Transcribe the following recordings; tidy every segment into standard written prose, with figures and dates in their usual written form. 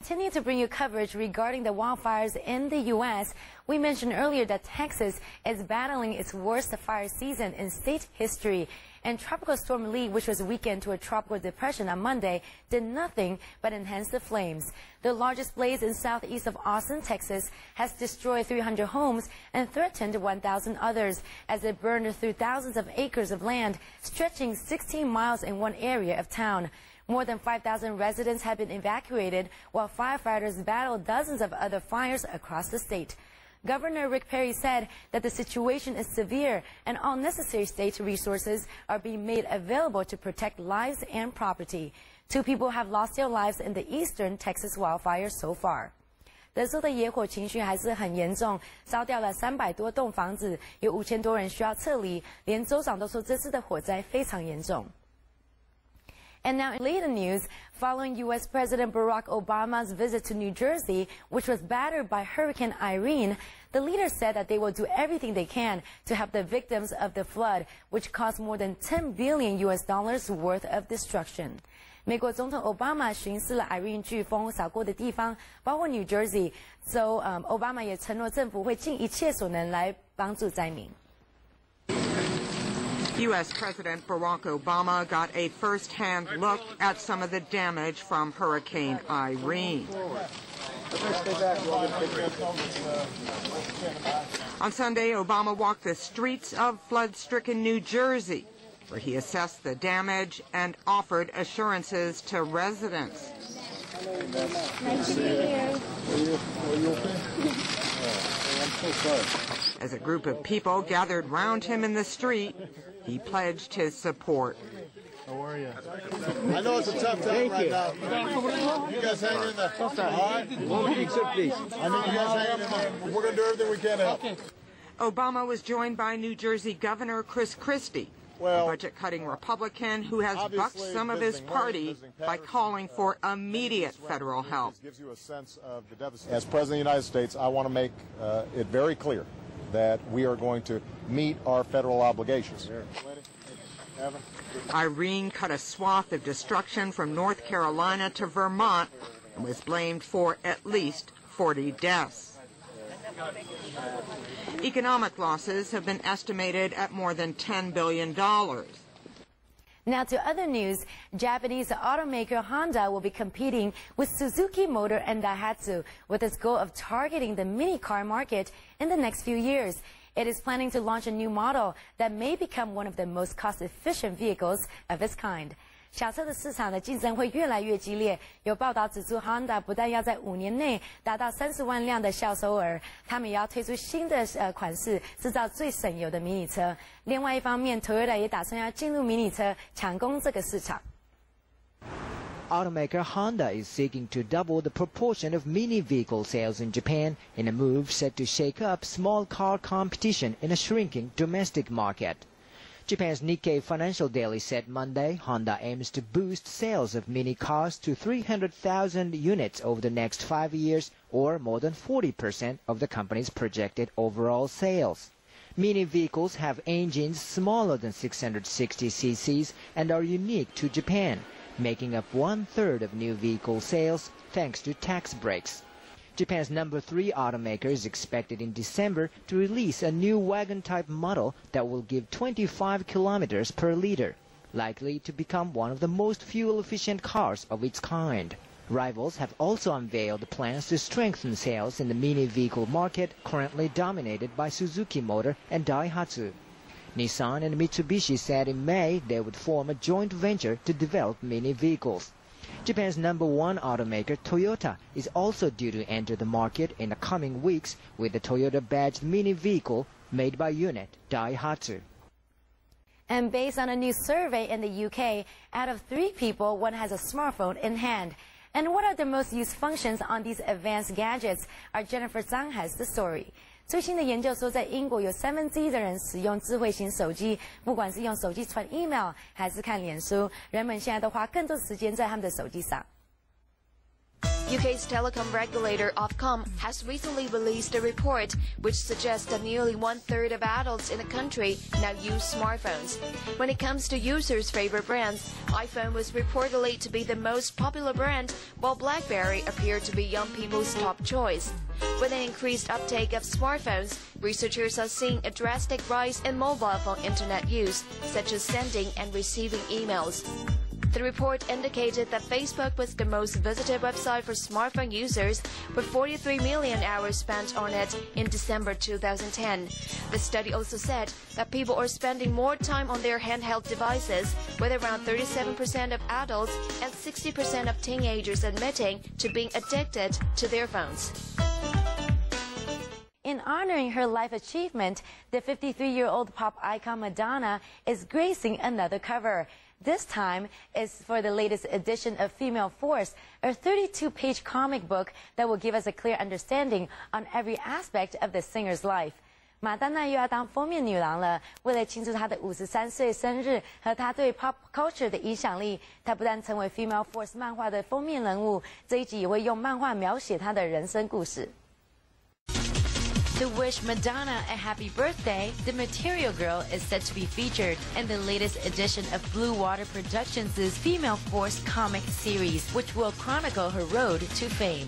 Continue to bring you coverage regarding the wildfires in the U.S. We mentioned earlier that Texas is battling its worst fire season in state history. And Tropical Storm Lee, which was weakened to a tropical depression on Monday, did nothing but enhance the flames. The largest blaze in southeast of Austin, Texas, has destroyed 300 homes and threatened 1,000 others as it burned through thousands of acres of land, stretching 16 miles in one area of town. More than 5,000 residents have been evacuated, while firefighters battle dozens of other fires across the state. Governor Rick Perry said that the situation is severe and all necessary state resources are being made available to protect lives and property. 2 people have lost their lives in the eastern Texas wildfires so far. 德州的野火情绪还是很严重，烧掉了300多栋房子，有5000多人需要撤离，连州长都说这次的火灾非常严重。And now in later news, following U.S. President Barack Obama's visit to New Jersey, which was battered by Hurricane Irene, the leader said that they will do everything they can to help the victims of the flood, which caused more than $10 billion worth of destruction. 美国总统奥巴马巡视了 Irene 飓风扫过的地方，包括 New Jersey， 奥巴马也承诺政府会尽一切所能来帮助灾民。U.S. President Barack Obama got a first-hand look at some of the damage from Hurricane Irene. On Sunday, Obama walked the streets of flood-stricken New Jersey, where he assessed the damage and offered assurances to residents. Nice to meet you. Are you okay? I'm so sorry. As a group of people gathered round him in the street, he pledged his support. How are you? I know it's a tough time right now. You guys hang in there. All right? One pizza, please. I know you guys hang in there. We're going to do everything we can to help. Obama was joined by New Jersey Governor Chris Christie, a budget-cutting Republican who has bucked some of his party by calling for immediate federal help. As President of the United States, I want to make it very clear that we are going to meet our federal obligations. Irene cut a swath of destruction from North Carolina to Vermont and was blamed for at least 40 deaths. Economic losses have been estimated at more than $10 billion. Now to other news, Japanese automaker Honda will be competing with Suzuki Motor and Daihatsu with its goal of targeting the mini car market in the next few years. It is planning to launch a new model that may become one of the most cost-efficient vehicles of its kind. 小车的市场的竞争会越来越激烈。有报道指出 ，Honda 不但要在5年内达到30万辆的销售额，他们也要推出新的款式，制造最省油的迷你车。另外一方面 ，Toyota 也打算要进入迷你车，抢攻这个市场。Automaker Honda is seeking to double the proportion of mini vehicle sales in Japan in a move set to shake up small car competition in a shrinking domestic market. Japan's Nikkei Financial Daily said Monday Honda aims to boost sales of mini cars to 300,000 units over the next 5 years, or more than 40% of the company's projected overall sales. Mini vehicles have engines smaller than 660 cc's and are unique to Japan, making up 1/3 of new vehicle sales thanks to tax breaks. Japan's number 3 automaker is expected in December to release a new wagon-type model that will give 25 kilometers per liter, likely to become one of the most fuel-efficient cars of its kind. Rivals have also unveiled plans to strengthen sales in the mini vehicle market currently dominated by Suzuki Motor and Daihatsu. Nissan and Mitsubishi said in May they would form a joint venture to develop mini vehicles. Japan's number 1 automaker, Toyota, is also due to enter the market in the coming weeks with the Toyota-badged mini vehicle made by unit Daihatsu. And based on a new survey in the UK, out of 3 people, 1 has a smartphone in hand. And what are the most used functions on these advanced gadgets? Our Jennifer Zhang has the story. 最新的研究说，在英国有1/3的人使用智慧型手机，不管是用手机传 email 还是看脸书，人们现在都花更多时间在他们的手机上。UK's telecom regulator Ofcom has recently released a report which suggests that nearly 1/3 of adults in the country now use smartphones. When it comes to users' favorite brands, iPhone was reportedly to be the most popular brand, while BlackBerry appeared to be young people's top choice. With an increased uptake of smartphones, researchers are seeing a drastic rise in mobile phone internet use, such as sending and receiving emails. The report indicated that Facebook was the most visited website for smartphone users, with 43 million hours spent on it in December 2010. The study also said that people are spending more time on their handheld devices, with around 37% of adults and 60% of teenagers admitting to being addicted to their phones. In honoring her life achievement, the 53-year-old pop icon Madonna is gracing another cover. This time is for the latest edition of Female Force, a 32-page comic book that will give us a clear understanding on every aspect of the singer's life. 马丹娜又要当封面女郎了。为了庆祝她的53岁生日和她对 pop culture 的影响力，她不但成为 Female Force 漫画的封面人物，这一集也会用漫画描写她的人生故事。To wish Madonna a happy birthday, the Material Girl is set to be featured in the latest edition of Blue Water Productions' Female Force comic series, which will chronicle her road to fame.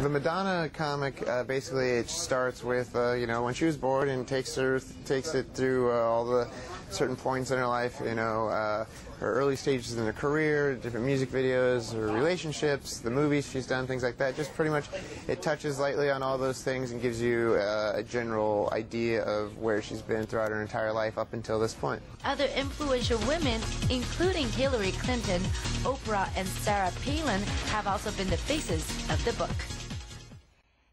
The Madonna comic, basically it starts with, when she was born and takes it through all the certain points in her life, her early stages in her career, different music videos, her relationships, the movies she's done, things like that. Just pretty much it touches lightly on all those things and gives you a general idea of where she's been throughout her entire life up until this point. Other influential women, including Hillary Clinton, Oprah, and Sarah Palin, have also been the faces of the book.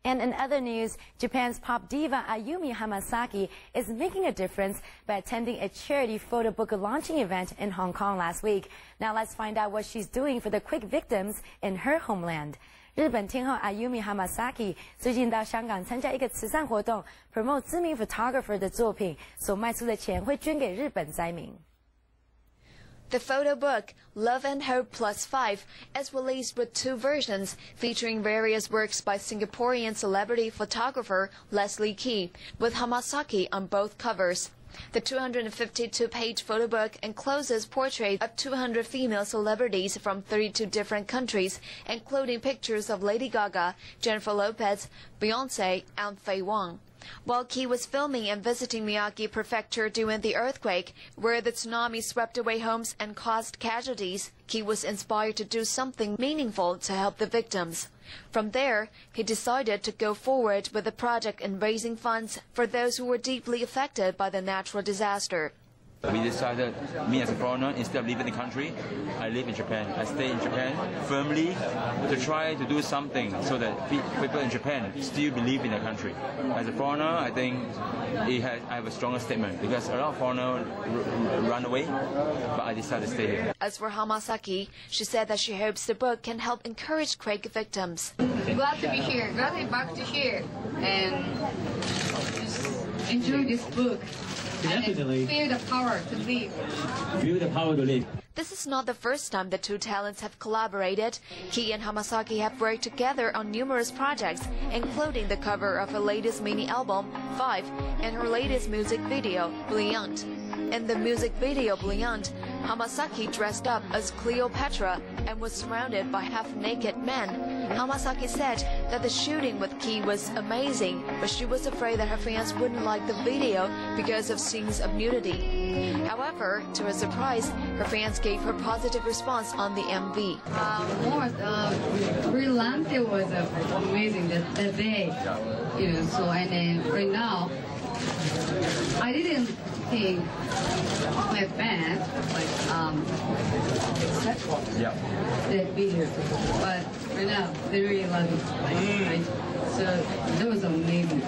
And in other news, Japan's pop diva Ayumi Hamasaki is making a difference by attending a charity photo book launching event in Hong Kong last week. Now let's find out what she's doing for the quick victims in her homeland. 日本天后 Ayumi Hamasaki 最近到香港参加一个慈善活动 ，promote 知名 photographer 的作品，所卖出的钱会捐给日本灾民。The photo book, Love and Hope Plus 5, is released with 2 versions, featuring various works by Singaporean celebrity photographer Leslie Key, with Hamasaki on both covers. The 252-page photo book encloses portraits of 200 female celebrities from 32 different countries, including pictures of Lady Gaga, Jennifer Lopez, Beyoncé, and Faye Wong. While Key was filming and visiting Miyagi Prefecture during the earthquake, where the tsunami swept away homes and caused casualties, Key was inspired to do something meaningful to help the victims. From there, he decided to go forward with the project in raising funds for those who were deeply affected by the natural disaster. We decided, me as a foreigner, instead of leaving the country, I live in Japan. I stay in Japan firmly to try to do something so that people in Japan still believe in the country. As a foreigner, I think I have a stronger statement because a lot of foreigners run away, but I decided to stay here. As for Hamasaki, she said that she hopes the book can help encourage quake victims. Glad to be here, glad to be back to here, and just enjoy this book. Definitely. And feel the power to live. Feel the power to live. This is not the first time the two talents have collaborated. Key and Hamasaki have worked together on numerous projects, including the cover of her latest mini-album, 5, and her latest music video, Brilliant. In the music video Brilliant, Hamasaki dressed up as Cleopatra and was surrounded by half-naked men. Hamasaki said that the shooting with Key was amazing, but she was afraid that her fans wouldn't like the video because of scenes of nudity. However, to her surprise, her fans gave her positive response on the MV. Brilliant was amazing that day, so and then right now, I didn't think my fans that video, but right now they really love it. Right? So that was amazing.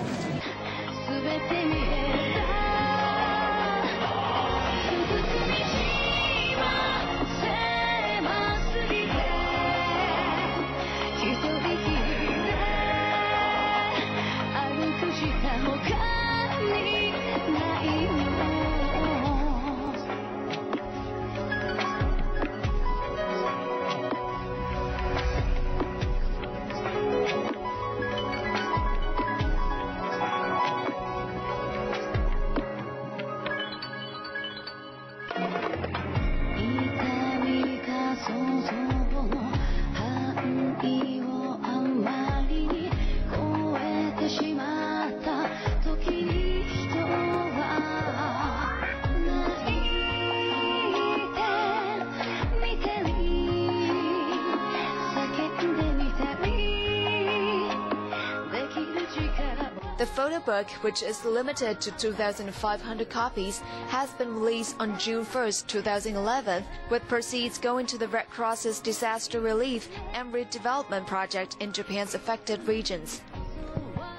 The photo book, which is limited to 2,500 copies, has been released on June 1, 2011, with proceeds going to the Red Cross's disaster relief and redevelopment project in Japan's affected regions.